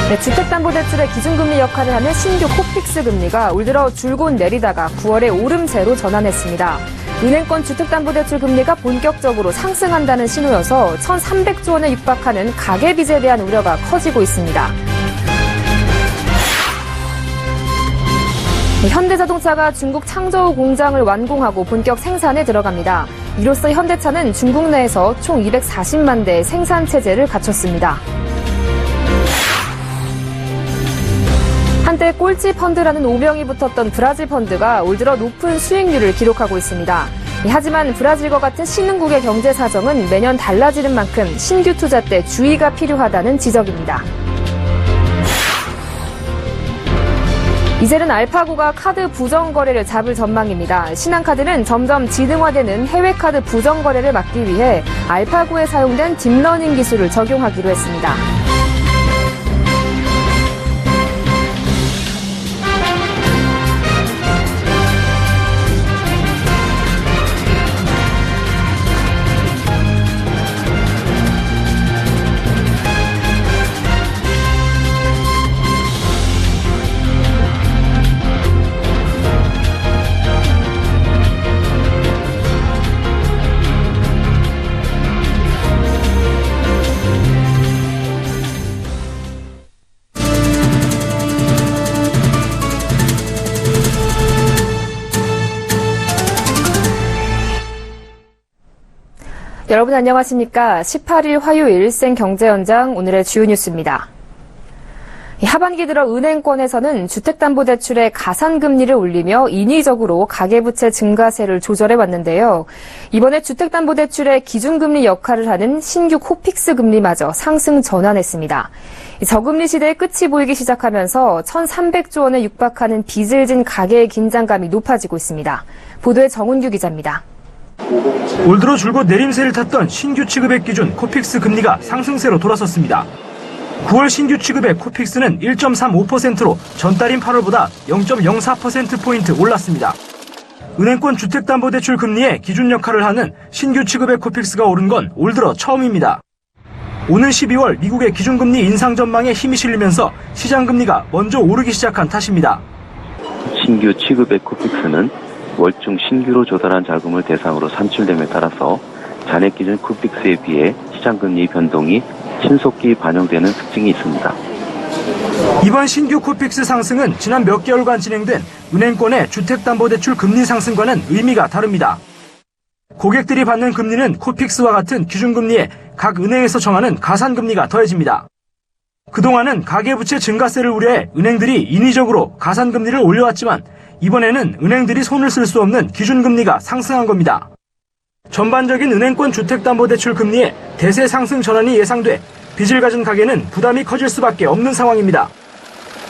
네, 주택담보대출의 기준금리 역할을 하는 신규 코픽스 금리가 올 들어 줄곧 내리다가 9월에 오름세로 전환했습니다. 은행권 주택담보대출 금리가 본격적으로 상승한다는 신호여서 1,300조 원에 육박하는 가계빚에 대한 우려가 커지고 있습니다. 현대자동차가 중국 창저우 공장을 완공하고 본격 생산에 들어갑니다. 이로써 현대차는 중국 내에서 총 240만 대의 생산 체제를 갖췄습니다. 한때 꼴찌 펀드라는 오명이 붙었던 브라질 펀드가 올 들어 높은 수익률을 기록하고 있습니다. 하지만 브라질과 같은 신흥국의 경제 사정은 매년 달라지는 만큼 신규 투자 때 주의가 필요하다는 지적입니다. 이제는 알파고가 카드 부정 거래를 잡을 전망입니다. 신한카드는 점점 지능화되는 해외 카드 부정 거래를 막기 위해 알파고에 사용된 딥러닝 기술을 적용하기로 했습니다. 여러분 안녕하십니까? 18일 화요일 생경제연장 오늘의 주요 뉴스입니다. 하반기 들어 은행권에서는 주택담보대출의 가산금리를 올리며 인위적으로 가계부채 증가세를 조절해왔는데요. 이번에 주택담보대출의 기준금리 역할을 하는 신규 코픽스 금리마저 상승 전환했습니다. 저금리 시대의 끝이 보이기 시작하면서 1,300조 원에 육박하는 빚을 진 가계의 긴장감이 높아지고 있습니다. 보도에 정은규 기자입니다. 올 들어 줄곧 내림세를 탔던 신규 취급액 기준 코픽스 금리가 상승세로 돌아섰습니다. 9월 신규 취급액 코픽스는 1.35%로 전달인 8월보다 0.04%포인트 올랐습니다. 은행권 주택담보대출 금리의 기준 역할을 하는 신규 취급액 코픽스가 오른 건 올 들어 처음입니다. 오는 12월 미국의 기준금리 인상 전망에 힘이 실리면서 시장금리가 먼저 오르기 시작한 탓입니다. 신규 취급액 코픽스는 월중 신규로 조달한 자금을 대상으로 산출됨에 따라서 잔액 기준 코픽스에 비해 시장금리 변동이 신속히 반영되는 특징이 있습니다. 이번 신규 코픽스 상승은 지난 몇 개월간 진행된 은행권의 주택담보대출 금리 상승과는 의미가 다릅니다. 고객들이 받는 금리는 코픽스와 같은 기준금리에 각 은행에서 정하는 가산금리가 더해집니다. 그동안은 가계부채 증가세를 우려해 은행들이 인위적으로 가산금리를 올려왔지만 이번에는 은행들이 손을 쓸 수 없는 기준금리가 상승한 겁니다. 전반적인 은행권 주택담보대출 금리의 대세 상승 전환이 예상돼 빚을 가진 가계는 부담이 커질 수밖에 없는 상황입니다.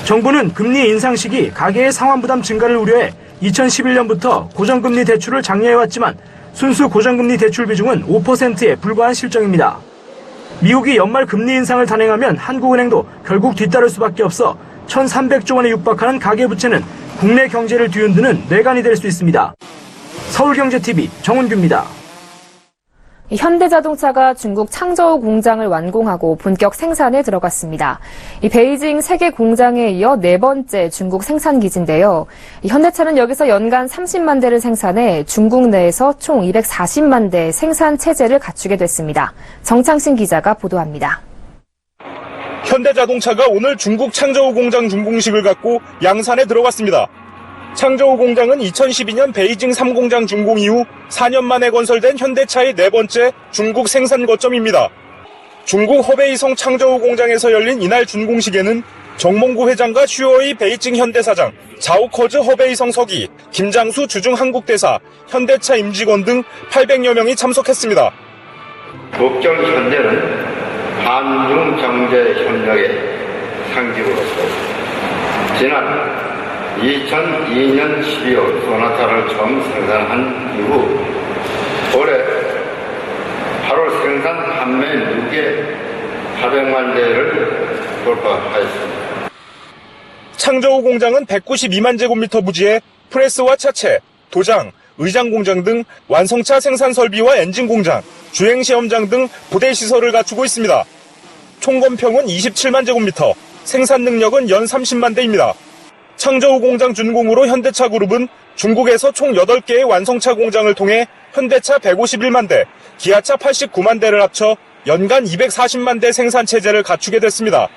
정부는 금리 인상 시기 가계의 상환부담 증가를 우려해 2011년부터 고정금리 대출을 장려해왔지만 순수 고정금리 대출 비중은 5%에 불과한 실정입니다. 미국이 연말 금리 인상을 단행하면 한국은행도 결국 뒤따를 수밖에 없어 1,300조 원에 육박하는 가계부채는 국내 경제를 뒤흔드는 뇌관이 될 수 있습니다. 서울경제TV 정은규입니다. 현대자동차가 중국 창저우 공장을 완공하고 본격 생산에 들어갔습니다. 이 베이징 세계 공장에 이어 네 번째 중국 생산 기지인데요. 현대차는 여기서 연간 30만 대를 생산해 중국 내에서 총 240만 대 생산 체제를 갖추게 됐습니다. 정창신 기자가 보도합니다. 현대자동차가 오늘 중국 창저우 공장 준공식을 갖고 양산에 들어갔습니다. 창저우 공장은 2012년 베이징 3공장 준공 이후 4년 만에 건설된 현대차의 네 번째 중국 생산 거점입니다. 중국 허베이성 창저우 공장에서 열린 이날 준공식에는 정몽구 회장과 슈어이 베이징 현대사장, 자오커즈 허베이성 서기, 김장수 주중 한국대사, 현대차 임직원 등 800여 명이 참석했습니다. 국정 현대는 한중 경제 협력의 상징으로서 지난 2002년 12월 소나타를 처음 생산한 이후 올해 8월 생산 판매 6개 400만 대를 돌파하였습니다. 창저우 공장은 192만 제곱미터 부지에 프레스와 차체, 도장, 의장 공장 등 완성차 생산 설비와 엔진 공장, 주행 시험장 등 부대 시설을 갖추고 있습니다. 총 건평은 27만 제곱미터, 생산 능력은 연 30만 대입니다. 창저우 공장 준공으로 현대차 그룹은 중국에서 총 8개의 완성차 공장을 통해 현대차 151만 대, 기아차 89만 대를 합쳐 연간 240만 대 생산 체제를 갖추게 됐습니다.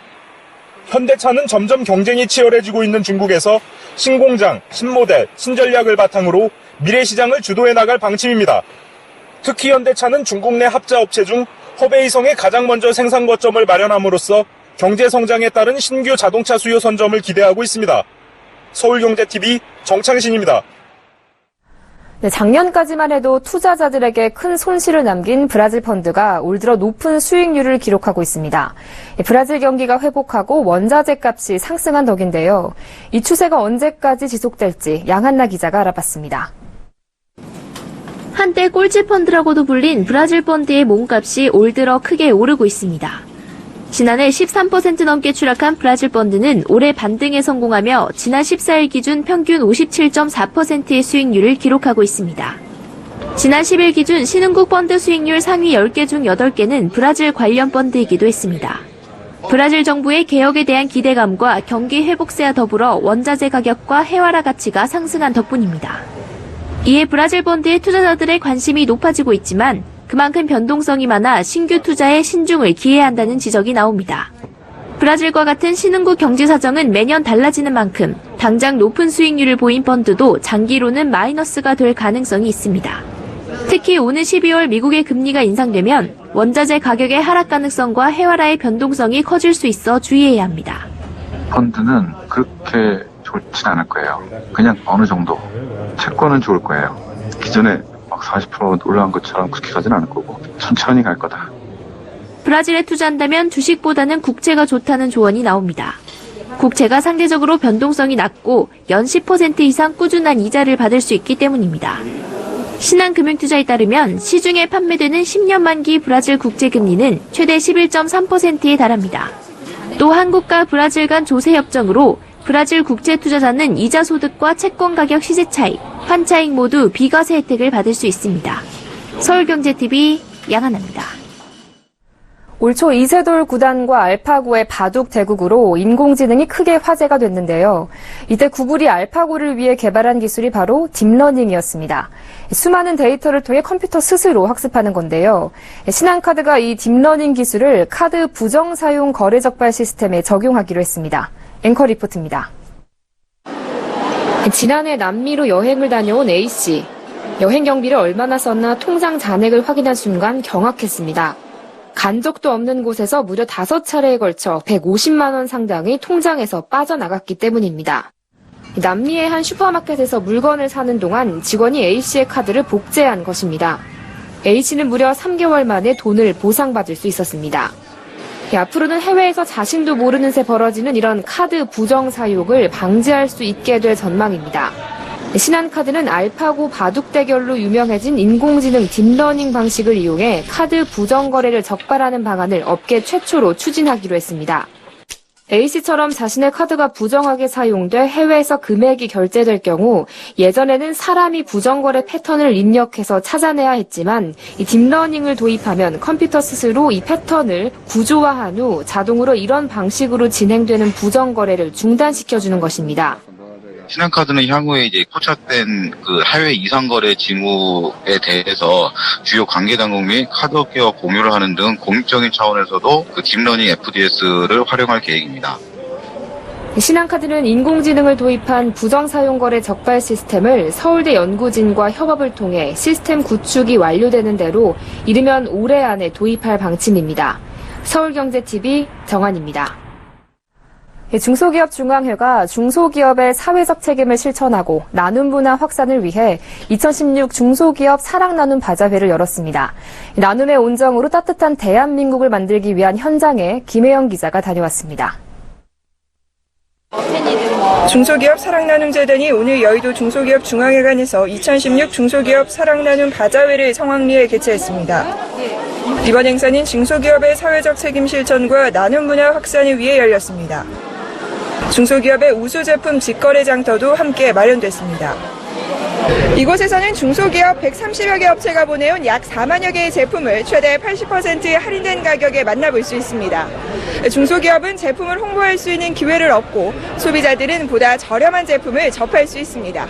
현대차는 점점 경쟁이 치열해지고 있는 중국에서 신공장, 신모델, 신전략을 바탕으로 미래 시장을 주도해 나갈 방침입니다. 특히 현대차는 중국 내 합자업체 중 허베이성에 가장 먼저 생산 거점을 마련함으로써 경제 성장에 따른 신규 자동차 수요 선점을 기대하고 있습니다. 서울경제TV 정창신입니다. 네, 작년까지만 해도 투자자들에게 큰 손실을 남긴 브라질 펀드가 올 들어 높은 수익률을 기록하고 있습니다. 브라질 경기가 회복하고 원자재 값이 상승한 덕인데요. 이 추세가 언제까지 지속될지 양한나 기자가 알아봤습니다. 한때 꼴찌 펀드라고도 불린 브라질 펀드의 몸값이 올 들어 크게 오르고 있습니다. 지난해 13% 넘게 추락한 브라질 펀드는 올해 반등에 성공하며 지난 14일 기준 평균 57.4%의 수익률을 기록하고 있습니다. 지난 10일 기준 신흥국 펀드 수익률 상위 10개 중 8개는 브라질 관련 펀드이기도 했습니다. 브라질 정부의 개혁에 대한 기대감과 경기 회복세와 더불어 원자재 가격과 헤와라 가치가 상승한 덕분입니다. 이에 브라질 펀드의 투자자들의 관심이 높아지고 있지만 그만큼 변동성이 많아 신규 투자에 신중을 기해야 한다는 지적이 나옵니다. 브라질과 같은 신흥국 경제 사정은 매년 달라지는 만큼 당장 높은 수익률을 보인 펀드도 장기로는 마이너스가 될 가능성이 있습니다. 특히 오는 12월 미국의 금리가 인상되면 원자재 가격의 하락 가능성과 헤와라의 변동성이 커질 수 있어 주의해야 합니다. 펀드는 그렇게 좋진 않을 거예요. 그냥 어느 정도. 채권은 좋을 거예요. 기존에 막 40% 올라간 것처럼 그렇게 가진 않을 거고 천천히 갈 거다. 브라질에 투자한다면 주식보다는 국채가 좋다는 조언이 나옵니다. 국채가 상대적으로 변동성이 낮고 연 10% 이상 꾸준한 이자를 받을 수 있기 때문입니다. 신한금융투자에 따르면 시중에 판매되는 10년 만기 브라질 국채 금리는 최대 11.3%에 달합니다. 또 한국과 브라질 간 조세 협정으로 브라질 국채 투자자는 이자 소득과 채권 가격 시세 차익, 환차익 모두 비과세 혜택을 받을 수 있습니다. 서울경제TV 양한나입니다. 올 초 이세돌 구단과 알파고의 바둑 대국으로 인공지능이 크게 화제가 됐는데요. 이때 구글이 알파고를 위해 개발한 기술이 바로 딥러닝이었습니다. 수많은 데이터를 통해 컴퓨터 스스로 학습하는 건데요. 신한카드가 이 딥러닝 기술을 카드 부정 사용 거래 적발 시스템에 적용하기로 했습니다. 앵커 리포트입니다. 지난해 남미로 여행을 다녀온 A씨. 여행 경비를 얼마나 썼나 통장 잔액을 확인한 순간 경악했습니다. 간 적도 없는 곳에서 무려 5차례에 걸쳐 150만 원 상당이 통장에서 빠져나갔기 때문입니다. 남미의 한 슈퍼마켓에서 물건을 사는 동안 직원이 A씨의 카드를 복제한 것입니다. A씨는 무려 3개월 만에 돈을 보상받을 수 있었습니다. 앞으로는 해외에서 자신도 모르는 새 벌어지는 이런 카드 부정 사용을 방지할 수 있게 될 전망입니다. 신한카드는 알파고 바둑 대결로 유명해진 인공지능 딥러닝 방식을 이용해 카드 부정 거래를 적발하는 방안을 업계 최초로 추진하기로 했습니다. A씨처럼 자신의 카드가 부정하게 사용돼 해외에서 금액이 결제될 경우 예전에는 사람이 부정거래 패턴을 입력해서 찾아내야 했지만 이 딥러닝을 도입하면 컴퓨터 스스로 이 패턴을 구조화한 후 자동으로 이런 방식으로 진행되는 부정거래를 중단시켜주는 것입니다. 신한카드는 향후에 이제 포착된 그 해외 이상거래 징후에 대해서 주요 관계당국 및 카드업계와 공유를 하는 등 공익적인 차원에서도 그 딥러닝 FDS를 활용할 계획입니다. 신한카드는 인공지능을 도입한 부정사용거래 적발 시스템을 서울대 연구진과 협업을 통해 시스템 구축이 완료되는 대로 이르면 올해 안에 도입할 방침입니다. 서울경제TV 정한입니다. 중소기업 중앙회가 중소기업의 사회적 책임을 실천하고 나눔 문화 확산을 위해 2016 중소기업 사랑 나눔 바자회를 열었습니다. 나눔의 온정으로 따뜻한 대한민국을 만들기 위한 현장에 김혜영 기자가 다녀왔습니다. 중소기업 사랑나눔재단이 오늘 여의도 중소기업 중앙회관에서 2016 중소기업 사랑나눔 바자회를 성황리에 개최했습니다. 이번 행사는 중소기업의 사회적 책임 실천과 나눔 문화 확산을 위해 열렸습니다. 중소기업의 우수 제품 직거래 장터도 함께 마련됐습니다. 이곳에서는 중소기업 130여 개 업체가 보내온 약 4만여 개의 제품을 최대 80% 할인된 가격에 만나볼 수 있습니다. 중소기업은 제품을 홍보할 수 있는 기회를 얻고 소비자들은 보다 저렴한 제품을 접할 수 있습니다.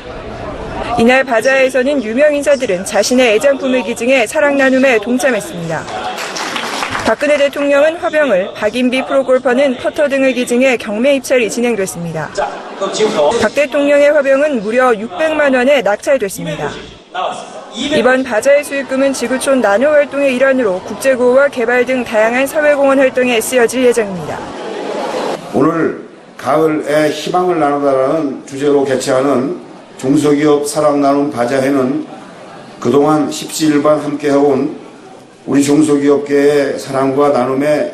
이날 바자회에서는 유명 인사들은 자신의 애장품을 기증해 사랑 나눔에 동참했습니다. 박근혜 대통령은 화병을, 박인비 프로골퍼는 퍼터 등을 기증해 경매 입찰이 진행됐습니다. 박 대통령의 화병은 무려 600만 원에 낙찰됐습니다. 이번 바자회 수익금은 지구촌 나눔 활동의 일환으로 국제구호와 개발 등 다양한 사회공헌 활동에 쓰여질 예정입니다. 오늘 가을에 희망을 나누다라는 주제로 개최하는 중소기업 사랑 나눔 바자회는 그동안 십시일반 함께해온 우리 중소기업계의 사랑과 나눔의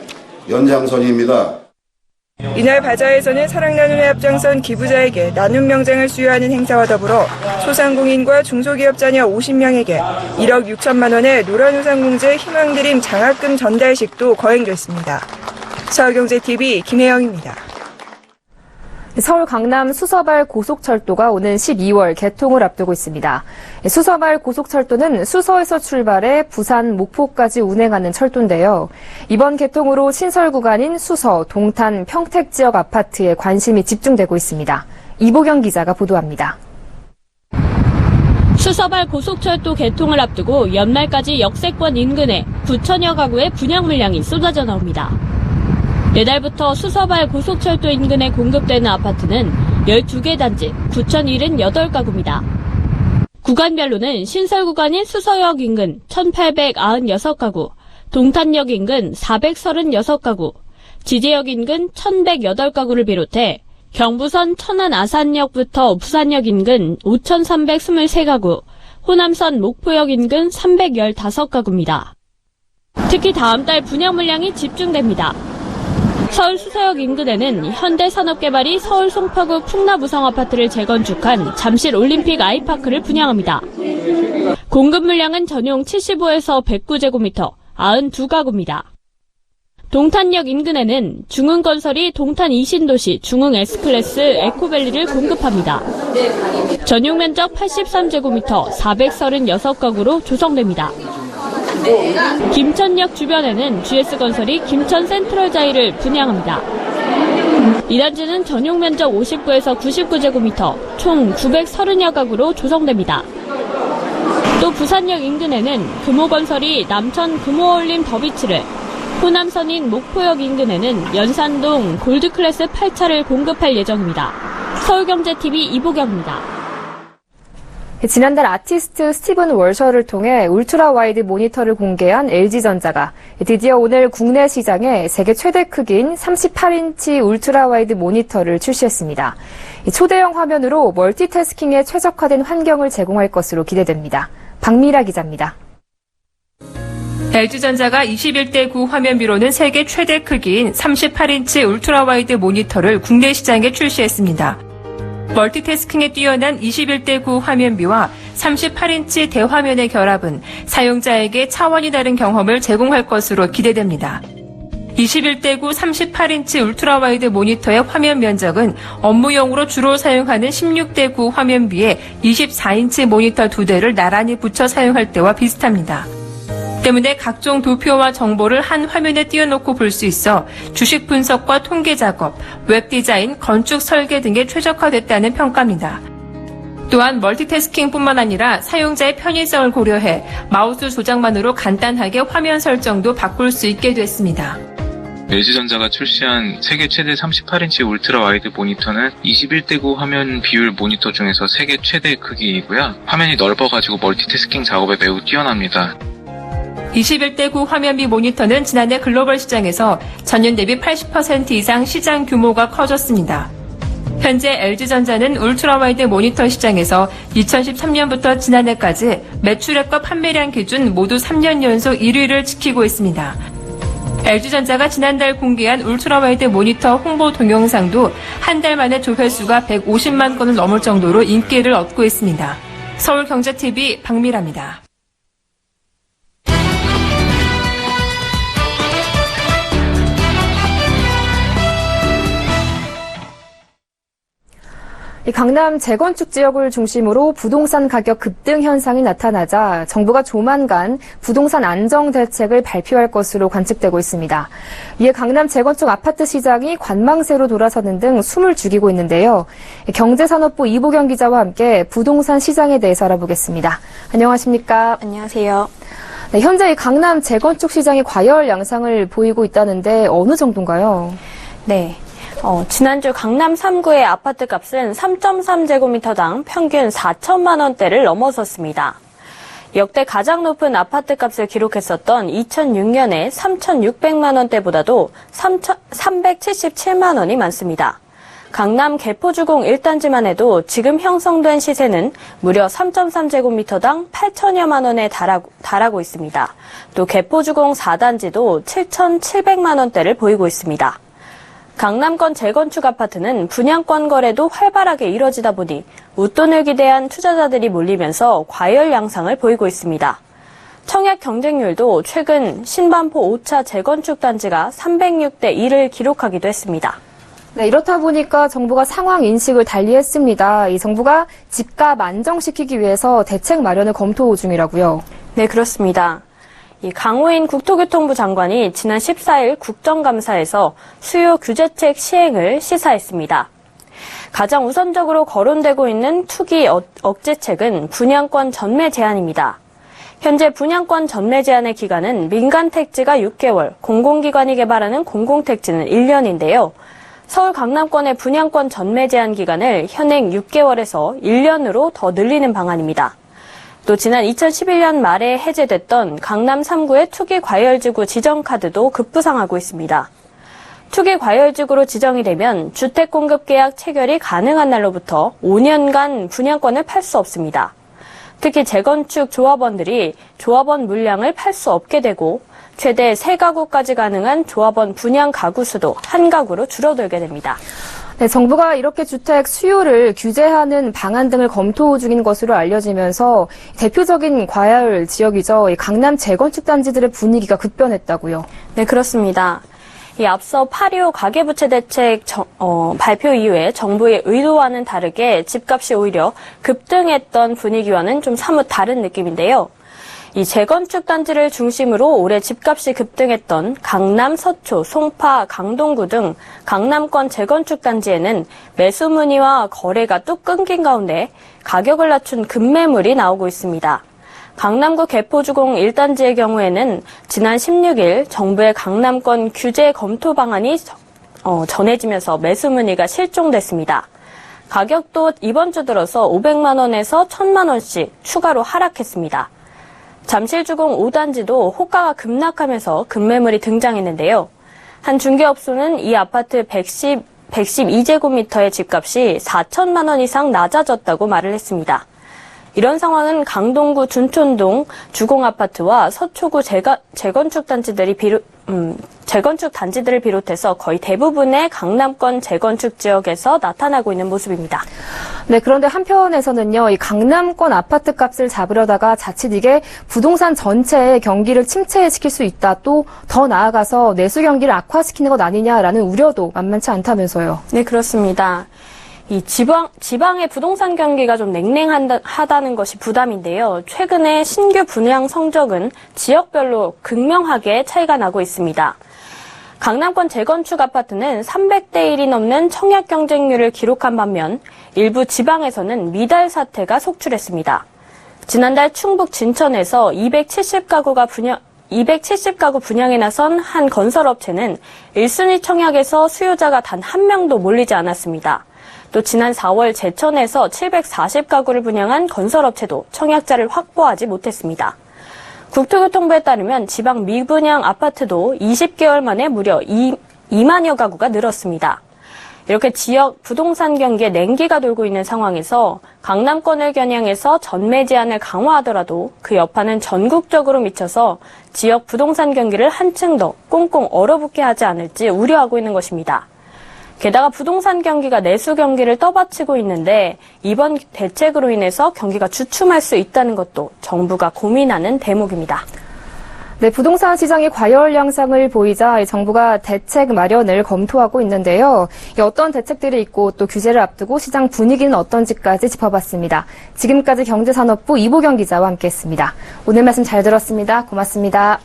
연장선입니다. 이날 바자회에서는 사랑 나눔에 앞장선 기부자에게 나눔 명장을 수여하는 행사와 더불어 소상공인과 중소기업 자녀 50명에게 1억 6천만 원의 노란우산공제 희망드림 장학금 전달식도 거행됐습니다. 서울경제TV 김혜영입니다. 서울 강남 수서발 고속철도가 오는 12월 개통을 앞두고 있습니다. 수서발 고속철도는 수서에서 출발해 부산, 목포까지 운행하는 철도인데요. 이번 개통으로 신설 구간인 수서, 동탄, 평택 지역 아파트에 관심이 집중되고 있습니다. 이보경 기자가 보도합니다. 수서발 고속철도 개통을 앞두고 연말까지 역세권 인근에 9천여 가구의 분양 물량이 쏟아져 나옵니다. 내달부터 수서발 고속철도 인근에 공급되는 아파트는 12개 단지 9,078가구입니다. 구간별로는 신설 구간인 수서역 인근 1,896가구, 동탄역 인근 436가구, 지제역 인근 1,108가구를 비롯해 경부선 천안 아산역부터 부산역 인근 5,323가구, 호남선 목포역 인근 315가구입니다. 특히 다음 달 분양 물량이 집중됩니다. 서울 수서역 인근에는 현대산업개발이 서울 송파구 풍나무성 아파트를 재건축한 잠실 올림픽 아이파크를 분양합니다. 공급 물량은 전용 75에서 109제곱미터, 92가구입니다. 동탄역 인근에는 중흥건설이 동탄 이신도시 중흥 S클래스 에코밸리를 공급합니다. 전용 면적 83제곱미터, 436가구로 조성됩니다. 김천역 주변에는 GS건설이 김천 센트럴자이를 분양합니다. 이 단지는 전용 면적 59에서 99제곱미터, 총 930여 가구로 조성됩니다. 또 부산역 인근에는 금호건설이 남천 금호올림 더비치를, 호남선인 목포역 인근에는 연산동 골드클래스 8차를 공급할 예정입니다. 서울경제TV 이보경입니다. 지난달 아티스트 스티븐 월셔를 통해 울트라 와이드 모니터를 공개한 LG전자가 드디어 오늘 국내 시장에 세계 최대 크기인 38인치 울트라 와이드 모니터를 출시했습니다. 초대형 화면으로 멀티태스킹에 최적화된 환경을 제공할 것으로 기대됩니다. 박미라 기자입니다. LG전자가 21대 9 화면비로는 세계 최대 크기인 38인치 울트라 와이드 모니터를 국내 시장에 출시했습니다. 멀티태스킹에 뛰어난 21대 9 화면비와 38인치 대화면의 결합은 사용자에게 차원이 다른 경험을 제공할 것으로 기대됩니다. 21대 9 38인치 울트라 와이드 모니터의 화면 면적은 업무용으로 주로 사용하는 16대 9 화면비에 24인치 모니터 2대를 나란히 붙여 사용할 때와 비슷합니다. 때문에 각종 도표와 정보를 한 화면에 띄워놓고 볼 수 있어 주식 분석과 통계 작업, 웹 디자인, 건축 설계 등에 최적화됐다는 평가입니다. 또한 멀티태스킹뿐만 아니라 사용자의 편의성을 고려해 마우스 조작만으로 간단하게 화면 설정도 바꿀 수 있게 됐습니다. LG전자가 출시한 세계 최대 38인치 울트라 와이드 모니터는 21대 9 화면 비율 모니터 중에서 세계 최대 크기이고요. 화면이 넓어가지고 멀티태스킹 작업에 매우 뛰어납니다. 21대 9 화면비 모니터는 지난해 글로벌 시장에서 전년 대비 80% 이상 시장 규모가 커졌습니다. 현재 LG전자는 울트라 와이드 모니터 시장에서 2013년부터 지난해까지 매출액과 판매량 기준 모두 3년 연속 1위를 지키고 있습니다. LG전자가 지난달 공개한 울트라 와이드 모니터 홍보 동영상도 한 달 만에 조회수가 150만 건을 넘을 정도로 인기를 얻고 있습니다. 서울경제TV 박미라입니다. 이 강남 재건축 지역을 중심으로 부동산 가격 급등 현상이 나타나자 정부가 조만간 부동산 안정 대책을 발표할 것으로 관측되고 있습니다. 이에 강남 재건축 아파트 시장이 관망세로 돌아서는 등 숨을 죽이고 있는데요. 경제산업부 이보경 기자와 함께 부동산 시장에 대해서 알아보겠습니다. 안녕하십니까? 안녕하세요. 네, 현재 이 강남 재건축 시장이 과열 양상을 보이고 있다는데 어느 정도인가요? 네. 지난주 강남 3구의 아파트 값은 3.3제곱미터당 평균 4천만 원대를 넘어섰습니다. 역대 가장 높은 아파트 값을 기록했었던 2006년에 3,600만 원대보다도 377만 원이 많습니다. 강남 개포주공 1단지만 해도 지금 형성된 시세는 무려 3.3제곱미터당 8천여만 원에 달하고 있습니다. 또 개포주공 4단지도 7,700만 원대를 보이고 있습니다. 강남권 재건축 아파트는 분양권 거래도 활발하게 이뤄지다 보니 웃돈을 기대한 투자자들이 몰리면서 과열 양상을 보이고 있습니다. 청약 경쟁률도 최근 신반포 5차 재건축 단지가 306대 1을 기록하기도 했습니다. 네, 이렇다 보니까 정부가 상황 인식을 달리했습니다. 이 정부가 집값 안정시키기 위해서 대책 마련을 검토 중이라고요. 네, 그렇습니다. 강호인 국토교통부 장관이 지난 14일 국정감사에서 수요 규제책 시행을 시사했습니다. 가장 우선적으로 거론되고 있는 투기 억제책은 분양권 전매 제한입니다. 현재 분양권 전매 제한의 기간은 민간 택지가 6개월, 공공기관이 개발하는 공공택지는 1년인데요. 서울 강남권의 분양권 전매 제한 기간을 현행 6개월에서 1년으로 더 늘리는 방안입니다. 또 지난 2011년 말에 해제됐던 강남 3구의 투기 과열지구 지정 카드도 급부상하고 있습니다. 투기 과열지구로 지정이 되면 주택 공급 계약 체결이 가능한 날로부터 5년간 분양권을 팔 수 없습니다. 특히 재건축 조합원들이 조합원 물량을 팔 수 없게 되고 최대 3가구까지 가능한 조합원 분양 가구 수도 1가구로 줄어들게 됩니다. 네, 정부가 이렇게 주택 수요를 규제하는 방안 등을 검토 중인 것으로 알려지면서 대표적인 과열 지역이죠. 이 강남 재건축 단지들의 분위기가 급변했다고요. 네, 그렇습니다. 앞서 8.25 가계부채 대책 발표 이후에 정부의 의도와는 다르게 집값이 오히려 급등했던 분위기와는 좀 사뭇 다른 느낌인데요. 이 재건축 단지를 중심으로 올해 집값이 급등했던 강남, 서초, 송파, 강동구 등 강남권 재건축 단지에는 매수 문의와 거래가 뚝 끊긴 가운데 가격을 낮춘 급매물이 나오고 있습니다. 강남구 개포주공 1단지의 경우에는 지난 16일 정부의 강남권 규제 검토 방안이 전해지면서 매수 문의가 실종됐습니다. 가격도 이번 주 들어서 500만 원에서 1,000만 원씩 추가로 하락했습니다. 잠실주공 5단지도 호가가 급락하면서 급매물이 등장했는데요. 한 중개업소는 이 아파트 112제곱미터의 집값이 4천만 원 이상 낮아졌다고 말을 했습니다. 이런 상황은 강동구 둔촌동 주공아파트와 서초구 재건축 단지들을 비롯해서 거의 대부분의 강남권 재건축 지역에서 나타나고 있는 모습입니다. 네, 그런데 한편에서는요, 이 강남권 아파트 값을 잡으려다가 자칫 이게 부동산 전체의 경기를 침체시킬 수 있다. 또 더 나아가서 내수 경기를 악화시키는 것 아니냐라는 우려도 만만치 않다면서요. 네, 그렇습니다. 이 지방의 부동산 경기가 좀 냉랭하다는 것이 부담인데요. 최근에 신규 분양 성적은 지역별로 극명하게 차이가 나고 있습니다. 강남권 재건축 아파트는 300대 1이 넘는 청약 경쟁률을 기록한 반면 일부 지방에서는 미달 사태가 속출했습니다. 지난달 충북 진천에서 270가구 분양에 나선 한 건설업체는 1순위 청약에서 수요자가 단 한 명도 몰리지 않았습니다. 또 지난 4월 제천에서 740가구를 분양한 건설업체도 청약자를 확보하지 못했습니다. 국토교통부에 따르면 지방 미분양 아파트도 20개월 만에 무려 2만여 가구가 늘었습니다. 이렇게 지역 부동산 경기에 냉기가 돌고 있는 상황에서 강남권을 겨냥해서 전매 제한을 강화하더라도 그 여파는 전국적으로 미쳐서 지역 부동산 경기를 한층 더 꽁꽁 얼어붙게 하지 않을지 우려하고 있는 것입니다. 게다가 부동산 경기가 내수 경기를 떠받치고 있는데 이번 대책으로 인해서 경기가 주춤할 수 있다는 것도 정부가 고민하는 대목입니다. 네, 부동산 시장이 과열 양상을 보이자 정부가 대책 마련을 검토하고 있는데요. 어떤 대책들이 있고 또 규제를 앞두고 시장 분위기는 어떤지까지 짚어봤습니다. 지금까지 경제산업부 이보경 기자와 함께했습니다. 오늘 말씀 잘 들었습니다. 고맙습니다.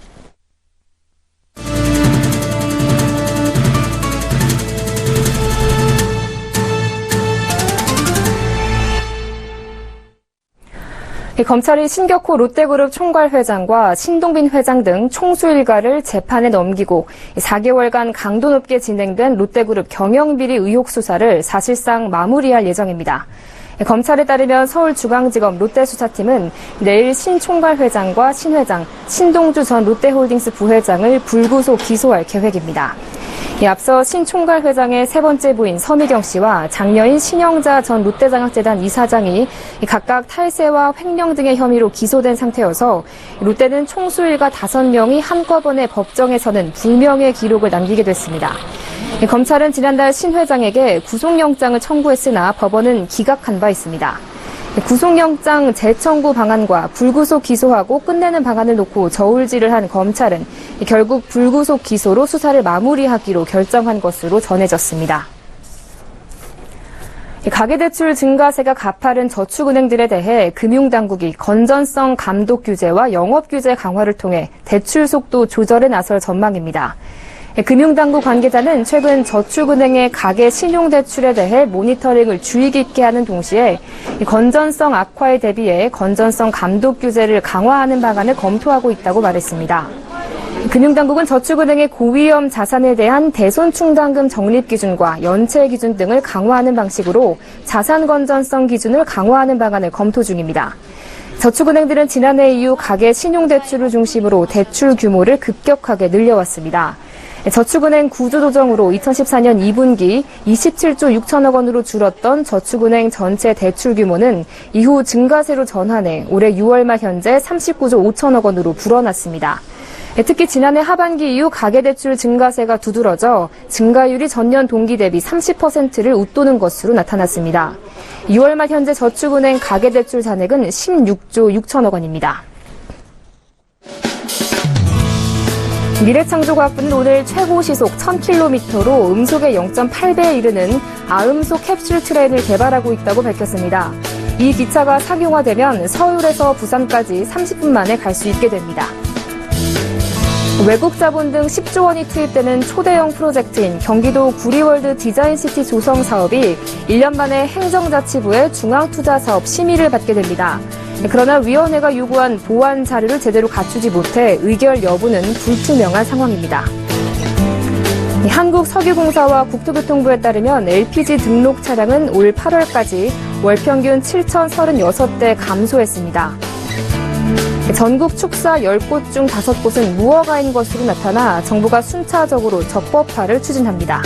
검찰이 신격호 롯데그룹 총괄회장과 신동빈 회장 등 총수 일가를 재판에 넘기고 4개월간 강도 높게 진행된 롯데그룹 경영비리 의혹 수사를 사실상 마무리할 예정입니다. 검찰에 따르면 서울중앙지검 롯데수사팀은 내일 신 총괄회장과 신 회장, 신동주 전 롯데홀딩스 부회장을 불구속 기소할 계획입니다. 앞서 신 총괄회장의 세 번째 부인 서미경 씨와 장녀인 신영자 전 롯데장학재단 이사장이 각각 탈세와 횡령 등의 혐의로 기소된 상태여서 롯데는 총수 일가 5명이 한꺼번에 법정에서는 불명예 기록을 남기게 됐습니다. 검찰은 지난달 신 회장에게 구속영장을 청구했으나 법원은 기각한 바 있습니다. 구속영장 재청구 방안과 불구속 기소하고 끝내는 방안을 놓고 저울질을 한 검찰은 결국 불구속 기소로 수사를 마무리하기로 결정한 것으로 전해졌습니다. 가계대출 증가세가 가파른 저축은행들에 대해 금융당국이 건전성 감독 규제와 영업 규제 강화를 통해 대출 속도 조절에 나설 전망입니다. 금융당국 관계자는 최근 저축은행의 가계 신용대출에 대해 모니터링을 주의 깊게 하는 동시에 건전성 악화에 대비해 건전성 감독 규제를 강화하는 방안을 검토하고 있다고 말했습니다. 금융당국은 저축은행의 고위험 자산에 대한 대손충당금 적립 기준과 연체 기준 등을 강화하는 방식으로 자산 건전성 기준을 강화하는 방안을 검토 중입니다. 저축은행들은 지난해 이후 가계 신용대출을 중심으로 대출 규모를 급격하게 늘려왔습니다. 저축은행 구조조정으로 2014년 2분기 27조 6천억 원으로 줄었던 저축은행 전체 대출 규모는 이후 증가세로 전환해 올해 6월 말 현재 39조 5천억 원으로 불어났습니다. 특히 지난해 하반기 이후 가계대출 증가세가 두드러져 증가율이 전년 동기 대비 30%를 웃도는 것으로 나타났습니다. 6월 말 현재 저축은행 가계대출 잔액은 16조 6천억 원입니다. 미래창조과학부는 오늘 최고 시속 1000km로 음속의 0.8배에 이르는 아음속 캡슐 트레인을 개발하고 있다고 밝혔습니다. 이 기차가 상용화되면 서울에서 부산까지 30분 만에 갈 수 있게 됩니다. 외국 자본 등 10조 원이 투입되는 초대형 프로젝트인 경기도 구리월드 디자인시티 조성 사업이 1년 만에 행정자치부의 중앙투자사업 심의를 받게 됩니다. 그러나 위원회가 요구한 보완 자료를 제대로 갖추지 못해 의결 여부는 불투명한 상황입니다. 한국석유공사와 국토교통부에 따르면 LPG 등록 차량은 올 8월까지 월 평균 7,036대 감소했습니다. 전국 축사 10곳 중 5곳은 무허가인 것으로 나타나 정부가 순차적으로 적법화를 추진합니다.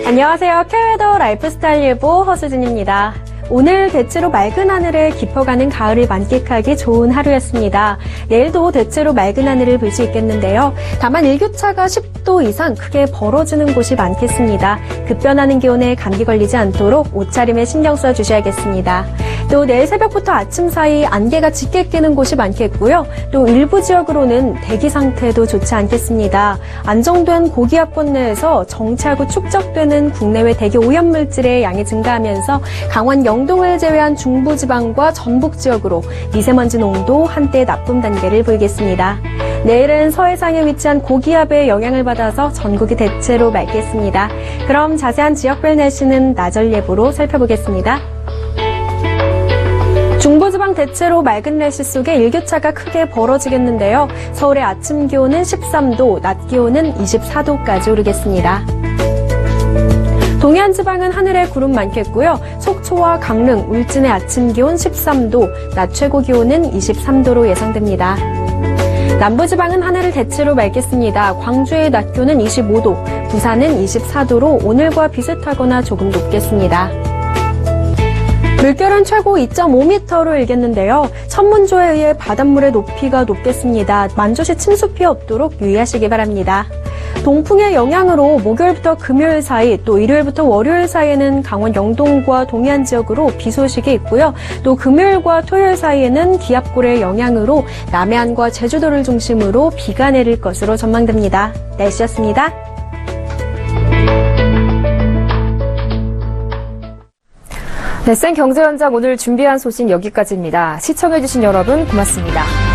안녕하세요. 쾌웨더 라이프스타일 예보 허수진입니다. 오늘 대체로 맑은 하늘을 깊어가는 가을을 만끽하기 좋은 하루였습니다. 내일도 대체로 맑은 하늘을 볼 수 있겠는데요. 다만 일교차가 10도 이상 크게 벌어지는 곳이 많겠습니다. 급변하는 기온에 감기 걸리지 않도록 옷차림에 신경 써주셔야겠습니다. 또 내일 새벽부터 아침 사이 안개가 짙게 끼는 곳이 많겠고요. 또 일부 지역으로는 대기 상태도 좋지 않겠습니다. 안정된 고기압권 내에서 정체하고 축적되는 국내외 대기 오염물질의 양이 증가하면서 강원 영동을 제외한 중부지방과 전북 지역으로 미세먼지 농도 한때 나쁨 단계를 보이겠습니다. 내일은 서해상에 위치한 고기압의 영향을 받아서 전국이 대체로 맑겠습니다. 그럼 자세한 지역별 날씨는 나절 예보로 살펴보겠습니다. 중부지방 대체로 맑은 날씨 속에 일교차가 크게 벌어지겠는데요. 서울의 아침 기온은 13도, 낮 기온은 24도까지 오르겠습니다. 동해안 지방은 하늘에 구름 많겠고요. 속초와 강릉, 울진의 아침 기온 13도, 낮 최고 기온은 23도로 예상됩니다. 남부지방은 하늘을 대체로 맑겠습니다. 광주의 낮 기온은 25도, 부산은 24도로 오늘과 비슷하거나 조금 높겠습니다. 물결은 최고 2.5m로 일겠는데요. 천문조에 의해 바닷물의 높이가 높겠습니다. 만조시 침수 피해 없도록 유의하시기 바랍니다. 동풍의 영향으로 목요일부터 금요일 사이 또 일요일부터 월요일 사이에는 강원 영동과 동해안 지역으로 비 소식이 있고요. 또 금요일과 토요일 사이에는 기압골의 영향으로 남해안과 제주도를 중심으로 비가 내릴 것으로 전망됩니다. 날씨였습니다. 네, 생 경제 현장 오늘 준비한 소식 여기까지입니다. 시청해주신 여러분 고맙습니다.